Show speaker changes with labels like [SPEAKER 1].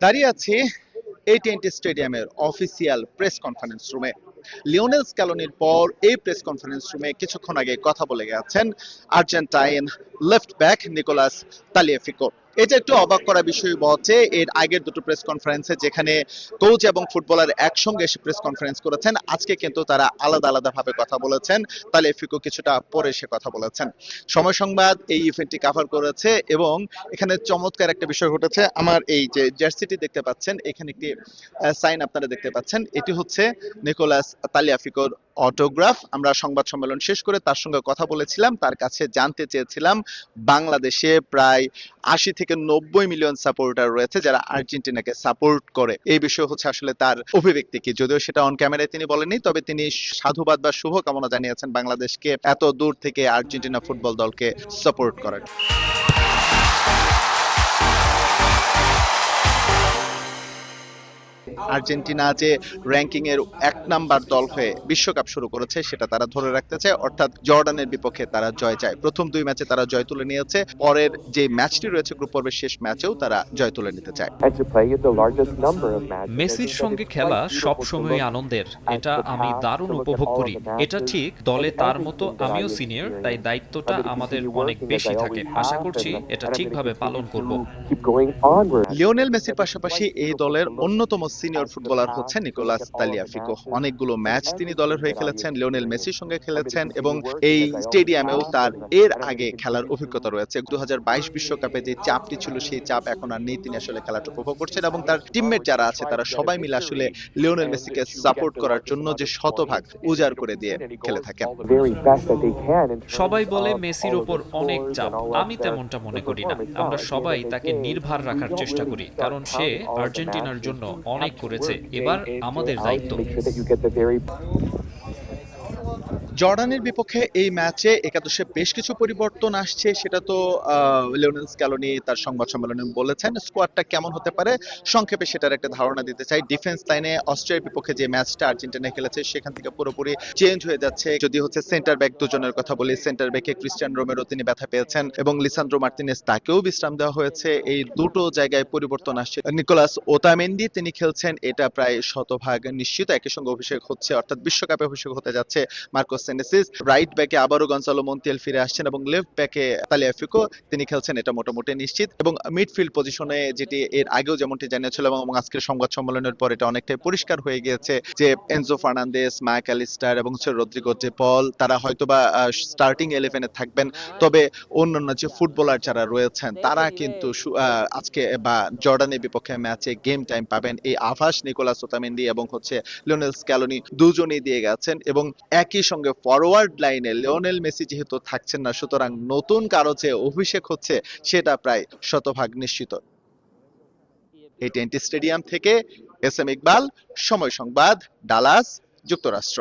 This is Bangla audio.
[SPEAKER 1] দাঁড়িয়ে আছি AT&T স্টেডিয়ামের অফিসিয়াল প্রেস কনফারেন্স রুমে। লিওনেল স্ক্যালোনির পর এই প্রেস কনফারেন্স রুমে কিছুক্ষণ আগে কথা বলে গেছেন Argentine left back Nicolas Tagliafico. এটা একটু অবাক করা বিষয় বটে, এর আগের দুটো প্রেস কনফারেন্সে যেখানে কোচ এবং ফুটবলার একসঙ্গে এসে প্রেস কনফারেন্স করেছেন, আজকে কিন্তু তারা আলাদা আলাদা ভাবে কথা বলেছেন। তালিয়াফিকো কিছুটা পরে এসে কথা বলেছেন। সময় সংবাদ এই ইভেন্টটি কভার করেছে এবং এখানে চমৎকার একটা বিষয় ঘটেছে। আমার এই যে জার্সিটি দেখতে পাচ্ছেন, এখানে একটি সাইন আপনারা দেখতে পাচ্ছেন, এটি হচ্ছে নিকোলাস তালিয়াফিকোর অটোগ্রাফ। আমরা সংবাদ সম্মেলন শেষ করে তার সঙ্গে কথা বলেছিলাম, তার কাছে জানতে চেয়েছিলাম বাংলাদেশে প্রায় 80 থেকে 90 মিলিয়ন সাপোর্টার রয়েছে যারা আর্জেন্টিনাকে সাপোর্ট করে। এই বিষয় হচ্ছে আসলে তার অভিব্যক্তি কি, যদিও সেটা অন ক্যামেরায় তিনি বলেননি, তবে তিনি সাধুবাদ বা শুভকামনা জানিয়েছেন বাংলাদেশকে এত দূর থেকে আর্জেন্টিনা ফুটবল দলকে সাপোর্ট করার। আর্জেন্টিনা যে র্যাঙ্কিং এর 1 নাম্বার দল হয়ে বিশ্বকাপ শুরু করেছে সেটা তারা ধরে রাখতে চায়, অর্থাৎ জর্ডানের বিপক্ষে তারা জয় চায়। প্রথম 2 ম্যাচে তারা জয় তুলে নিয়েছে, পরের যে ম্যাচটি রয়েছে গ্রুপ পর্বের শেষ ম্যাচেও তারা জয় তুলে নিতে চায়।
[SPEAKER 2] মেসির সঙ্গে খেলা সবসময় আনন্দের, এটা আমি দারুণ উপভোগ করি। এটা ঠিক, দলে তার মতো আমিও সিনিয়র, তাই দায়িত্বটা আমাদের অনেক বেশি থাকে। আশা করছি এটা ঠিকভাবে পালন করব।
[SPEAKER 1] লিওনেল মেসির পাশাপাশি এই দলের অন্যতম সিনিয়র ফুটবলার হচ্ছে নিকোলাস তালিয়াফিকো। অনেকগুলো ম্যাচ তিনি দলের হয়ে খেলেছেন, লিওনেল মেসির সঙ্গে খেলেছেন এবং এই স্টেডিয়ামেও তার এর আগে খেলার অভিজ্ঞতা রয়েছে। 2022 বিশ্বকাপে যে চাপটি ছিল সেই চাপ এখন আর নেই, তিনি আসলে খেলাটা উপভোগ করছেন এবং তার টিমমেট যারা আছে তারা সবাই মিলে আসলে লিওনেল মেসিকে সাপোর্ট করার জন্য যে শতভাগ উজাড় করে দিয়ে খেলে থাকেন।
[SPEAKER 2] সবাই বলে মেসির ওপর অনেক চাপ, আমি তেমনটা মনে করি না। আমরা সবাই তাকে নির্ভর রাখার চেষ্টা করি, কারণ সে আর্জেন্টিনার জন্য অনেক করেছে। এবার আমাদের দায়িত্ব।
[SPEAKER 1] জর্ডানের বিপক্ষে এই ম্যাচে একাদশে বেশ কিছু পরিবর্তন আসছে, সেটা তো লিওনেল স্ক্যালোনি তার সংবাদ সম্মেলনে বলেছেন। স্কোয়াডটা কেমন হতে পারে সংক্ষেপে সেটার একটা ধারণা দিতে চাই। ডিফেন্স লাইনে অস্ট্রিয়ার বিপক্ষে যে ম্যাচটা আর্জেন্টিনা খেলেছে সেখান থেকে পুরোপুরি চেঞ্জ হয়ে যাচ্ছে। যদি হচ্ছে সেন্টার ব্যাক দুজনের কথা বলি, সেন্টার ব্যাকে ক্রিস্টিয়ান রোমেরো তিনি ব্যথা পেয়েছেন এবং লিসান্দ্রো মার্টিনেজ তাকেও বিশ্রাম দেওয়া হয়েছে। এই দুটো জায়গায় পরিবর্তন আসছে। নিকোলাস ওতামেন্ডি তিনি খেলছেন, এটা প্রায় শতভাগ নিশ্চিত। একই সঙ্গে অভিষেক হচ্ছে, অর্থাৎ বিশ্বকাপে অভিষেক হতে যাচ্ছে মার্কোস সেনেসিস। রাইট ব্যাকে আবারও গনসালো মন্তিয়েল ফিরে আসছেন এবং লেফট ব্যাকে তালিয়াফিকো তিনি খেলছেন, এটা মোটামুটি নিশ্চিত। এবং মিডফিল্ড পজিশনে যেটি এর আগেও যেমনটি জানিয়েছিল এবং আজকের সংবাদ সম্মেলনের পর এটা অনেকটাই পরিষ্কার হয়ে গিয়েছে যে এনজো ফার্নান্দেস, মার্ক অ্যালিস্টার এবং রদ্রিগো ডে পল তারা হয়তোবা স্টার্টিং 11-এ থাকবেন, তবে অন্যান্য যে ফুটবলার যারা রয়েছেন তারা কিন্তু আজকে বা জর্ডানের বিপক্ষে ম্যাচে গেম টাইম পাবেন। এই আভাস নিকোলাস ওতামেন্ডি এবং হচ্ছে লিওনেল স্ক্যালোনি দুজনেই দিয়ে গেছেন এবং একই সঙ্গে ফরওয়ার্ড লাইনে লিওনেল মেসি যেহেতু থাকছেন না, সুতরাং নতুন কারো যে অভিষেক হচ্ছে সেটা প্রায় শতভাগ নিশ্চিত। AT&T স্টেডিয়াম থেকে SM ইকবাল, সময় সংবাদ, ডালাস, যুক্তরাষ্ট্র।